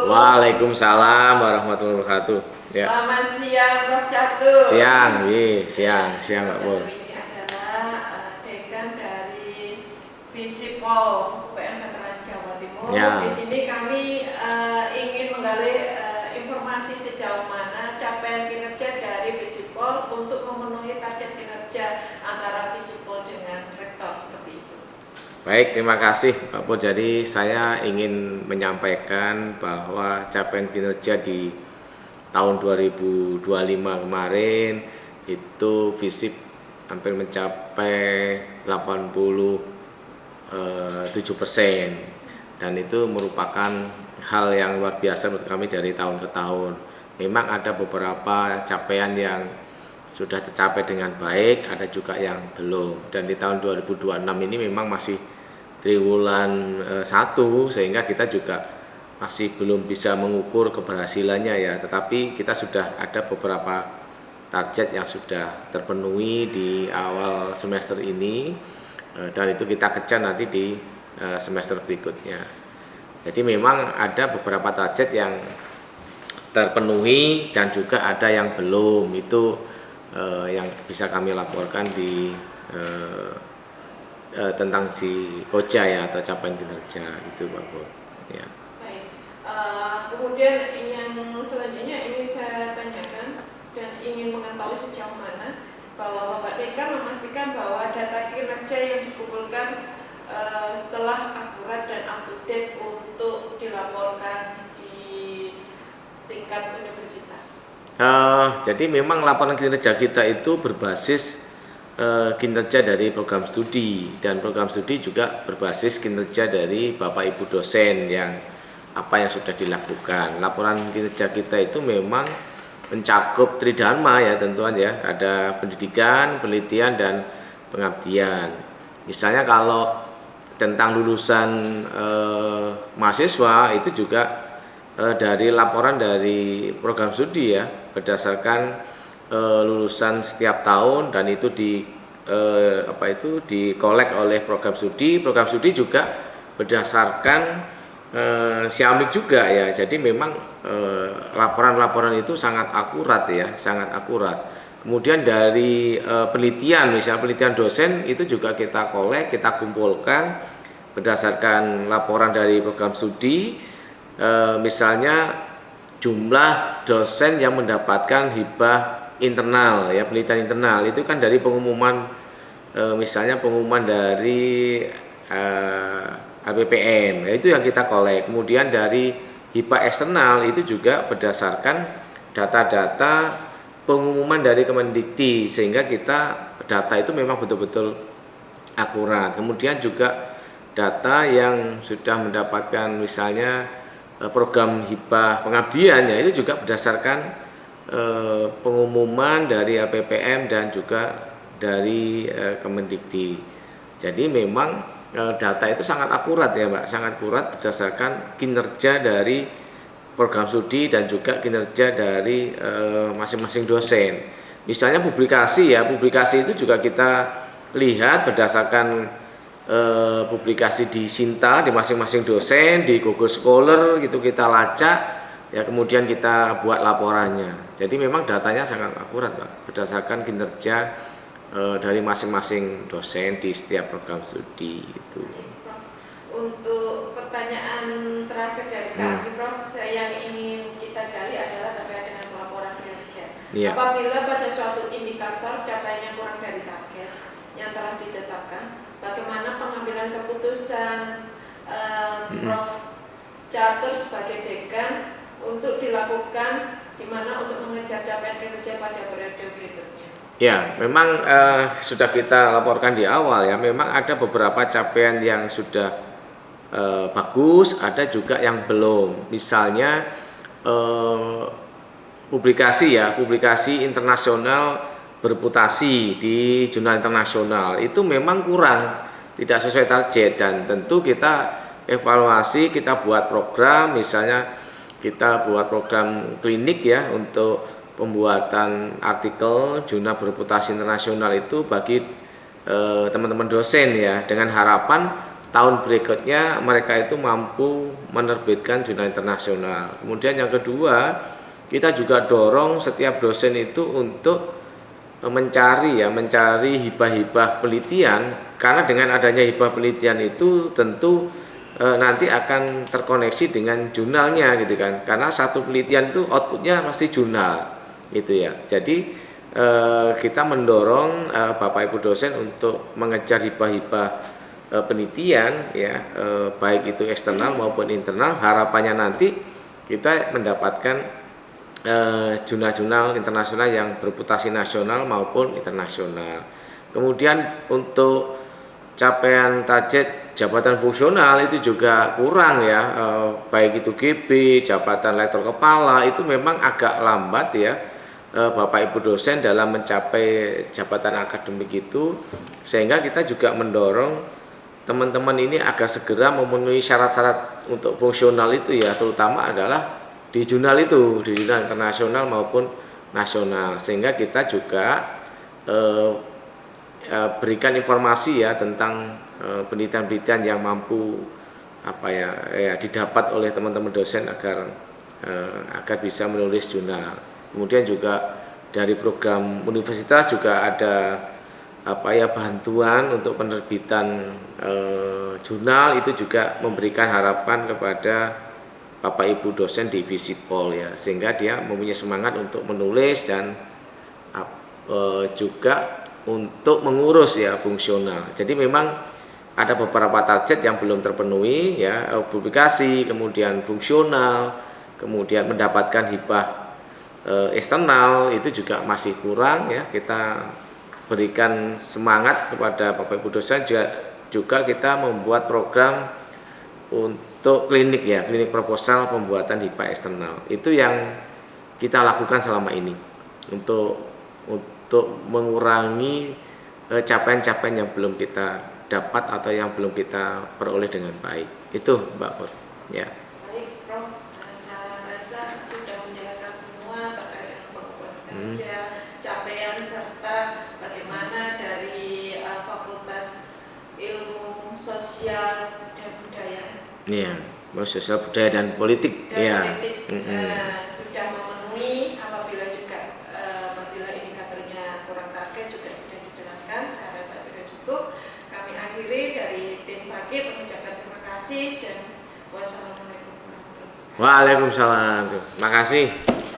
Waalaikumsalam warahmatullahi wabarakatuh. Ya. Selamat siang, Prof. Catur. Siang, siang Mbak Pur. Ini adalah dekan dari Visipol UPN Veteran Jawa Timur. Ya. Di sini kami ingin menggali informasi sejauh mana capaian kinerja dari Visipol untuk memenuhi target kinerja antara Visipol dengan rektor seperti itu. Baik, terima kasih Pak Pur. Jadi saya ingin menyampaikan bahwa capaian kinerja di tahun 2025 kemarin itu Visip hampir mencapai 87%, dan itu merupakan hal yang luar biasa menurut kami dari tahun ke tahun. Memang ada beberapa capaian yang sudah tercapai dengan baik, ada juga yang belum, dan di tahun 2026 ini memang masih triwulan 1, sehingga kita juga masih belum bisa mengukur keberhasilannya ya, tetapi kita sudah ada beberapa target yang sudah terpenuhi di awal semester ini, dan itu kita kejar nanti di semester berikutnya. Jadi memang ada beberapa target yang terpenuhi dan juga ada yang belum, itu yang bisa kami laporkan di tentang si Koja ya, atau capaian kinerja itu Pak Pur. Ya. Baik. Kemudian yang selanjutnya ingin saya tanyakan dan ingin mengetahui sejauh mana bahwa Bapak Dekan memastikan bahwa data kinerja yang dikumpulkan telah akurat dan up to date untuk dilaporkan di tingkat universitas. Jadi memang laporan kinerja kita itu berbasis kinerja dari program studi, dan program studi juga berbasis kinerja dari Bapak Ibu dosen yang apa yang sudah dilakukan. Laporan kinerja kita itu memang mencakup tridharma ya, tentuan ya, ada pendidikan, penelitian, dan pengabdian. Misalnya kalau tentang lulusan mahasiswa itu juga dari laporan dari program studi ya, berdasarkan lulusan setiap tahun, dan itu dikolek oleh program studi. Program studi juga berdasarkan Siamik juga ya. Jadi memang laporan-laporan itu sangat akurat ya, sangat akurat. Kemudian dari penelitian, misalnya penelitian dosen itu juga kita kolek, kita kumpulkan berdasarkan laporan dari program studi. Misalnya jumlah dosen yang mendapatkan hibah internal ya, penelitian internal itu kan dari pengumuman, misalnya pengumuman dari LPPM ya, itu yang kita kolek. Kemudian dari hibah eksternal itu juga berdasarkan data-data pengumuman dari Kemendikti, sehingga kita data itu memang betul-betul akurat. Kemudian juga data yang sudah mendapatkan misalnya program hibah pengabdian ya, itu juga berdasarkan pengumuman dari LPPM dan juga dari Kemendikti. Jadi memang data itu sangat akurat ya Mbak, sangat akurat berdasarkan kinerja dari program studi dan juga kinerja dari masing-masing dosen. Misalnya publikasi ya, publikasi itu juga kita lihat berdasarkan publikasi di Sinta di masing-masing dosen, di Google Scholar gitu kita lacak ya, kemudian kita buat laporannya. Jadi memang datanya sangat akurat Pak, berdasarkan kinerja dari masing-masing dosen di setiap program studi itu. Untuk pertanyaan terakhir dari kami, Prof, yang ingin kita gali adalah terkait dengan laporan kinerja. Ya. Apabila pada suatu indikator capaiannya kurang dari target yang telah ditetapkan, bagaimana pengambilan keputusan Prof Catur sebagai dekan untuk dilakukan, di mana untuk mengejar capaian kinerja pada periode berikutnya? Ya, memang sudah kita laporkan di awal ya, memang ada beberapa capaian yang sudah bagus, ada juga yang belum. Misalnya publikasi ya, publikasi internasional berputasi di jurnal internasional itu memang kurang, tidak sesuai target, dan tentu kita evaluasi, kita buat program, misalnya kita buat program klinik ya untuk pembuatan artikel jurnal berputasi internasional itu bagi teman-teman dosen ya, dengan harapan tahun berikutnya mereka itu mampu menerbitkan jurnal internasional. Kemudian yang kedua, kita juga dorong setiap dosen itu untuk mencari hibah-hibah penelitian, karena dengan adanya hibah penelitian itu tentu nanti akan terkoneksi dengan jurnalnya gitu kan, karena satu penelitian itu outputnya pasti jurnal gitu ya. Jadi kita mendorong Bapak Ibu dosen untuk mengejar hibah-hibah penelitian ya, baik itu eksternal maupun internal. Harapannya nanti kita mendapatkan jurnal-jurnal internasional yang bereputasi nasional maupun internasional. Kemudian untuk capaian target jabatan fungsional itu juga kurang ya, baik itu GB, jabatan lektor kepala itu memang agak lambat ya Bapak Ibu dosen dalam mencapai jabatan akademik itu, sehingga kita juga mendorong teman-teman ini agar segera memenuhi syarat-syarat untuk fungsional itu ya, terutama adalah di jurnal itu, di jurnal internasional maupun nasional, sehingga kita juga berikan informasi ya tentang penelitian-penelitian yang mampu didapat oleh teman-teman dosen agar bisa menulis jurnal. Kemudian juga dari program universitas juga ada bantuan untuk penerbitan jurnal, itu juga memberikan harapan kepada Bapak Ibu dosen di Visipol ya, sehingga dia mempunyai semangat untuk menulis dan juga untuk mengurus ya fungsional. Jadi memang ada beberapa target yang belum terpenuhi ya, publikasi, kemudian fungsional, kemudian mendapatkan hibah eksternal itu juga masih kurang ya. Kita berikan semangat kepada Bapak Ibu dosen, juga kita membuat program untuk klinik ya, klinik proposal pembuatan hibah eksternal. Itu yang kita lakukan selama ini untuk mengurangi capaian-capaian yang belum kita dapat atau yang belum kita peroleh dengan baik. Itu Mbak Pur. Ya. Baik, Prof. Saya rasa sudah menjelaskan semua terkait dengan pengumpulan kerja, capaian serta bagaimana dari Fakultas Ilmu Sosial dan Budaya. Iya, sosial budaya dan politik. Sudah memenuhi, apabila indikatornya kurang target juga sudah dijelaskan. Saya rasa sudah cukup. Kami akhiri dari tim Sakib mengucapkan terima kasih dan wassalamualaikum warahmatullahi wabarakatuh. Waalaikumsalam. Terima kasih.